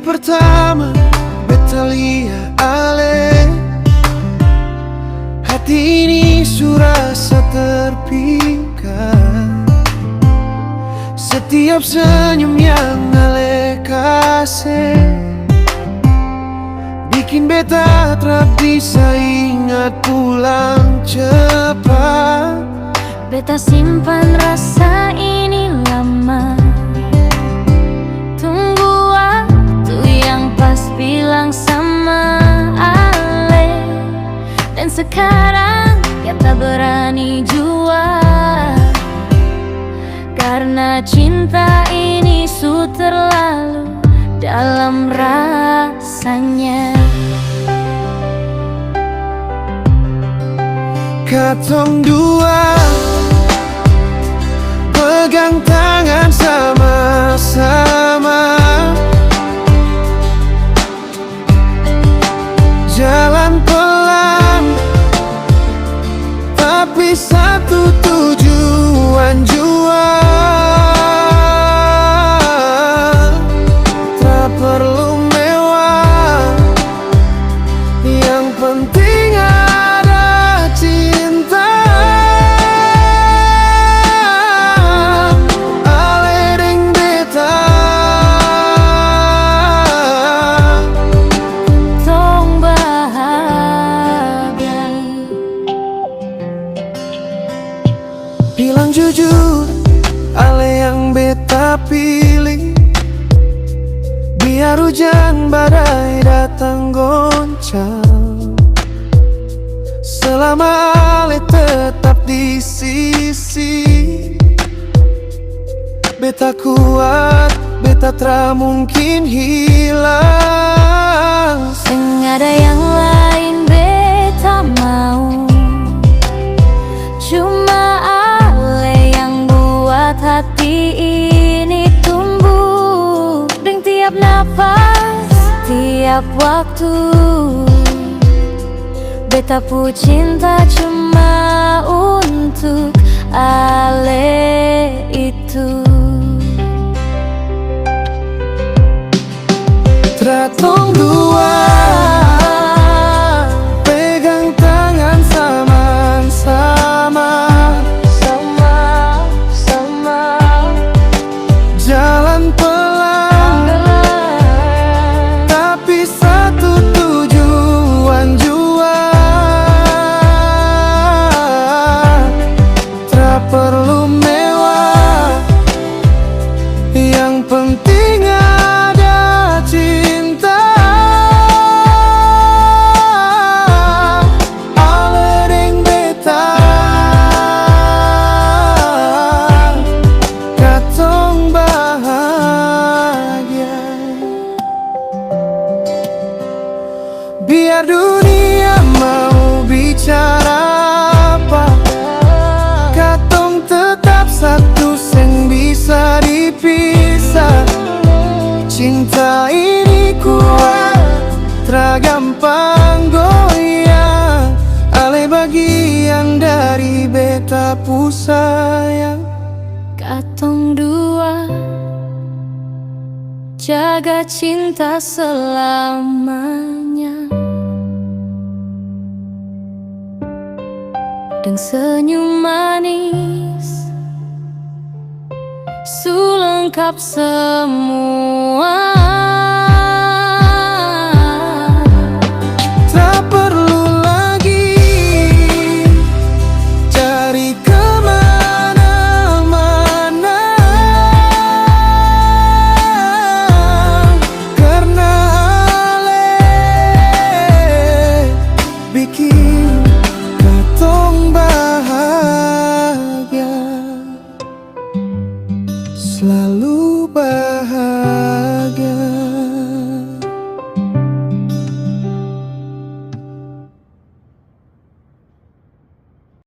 pertama beta lihat ale, hati ini surasa terpikat. Setiap senyum yang ale kasih bikin beta tak bisa ingat pulang cepat. Beta simpan rasa ini lama, tunggu waktu yang pas bilang sama ale. Dan sekarang kita berani jua, karena cinta ini su terlalu dalam rasanya. Katong dua pegang tangan sama-sama, jalan pelan tapi satu tujuan jua. Tak perlu mewah, yang penting ada cinta. Ale deng beta Tong bahagia. Bilang jujur, ale yang beta pilih. Biar hujan badai datang goncang, selama ale tetap di sisi. Beta kuat, beta tak mungkin hilang. Seng ada yang lain beta mau, cuma ale yang buat hati ini tumbuh. Dan tiap nafas, tiap waktu, beta pu cinta cuma untuk ale itu. Tratong dua pegang tangan sama-sama, jalan pelan tapi satu tujuan jua. Tak perlu mewah, yang penting ada cinta. Ale deng beta katong bahagia. Biar dunia mau bicara apa, katong tetap satu, seng bisa dipisah. Cinta ini kuat, tak gampang goyang. Ale bagian dari beta pu sayang. Katong dua jaga cinta selamanya, dan senyum manis su lengkap semua.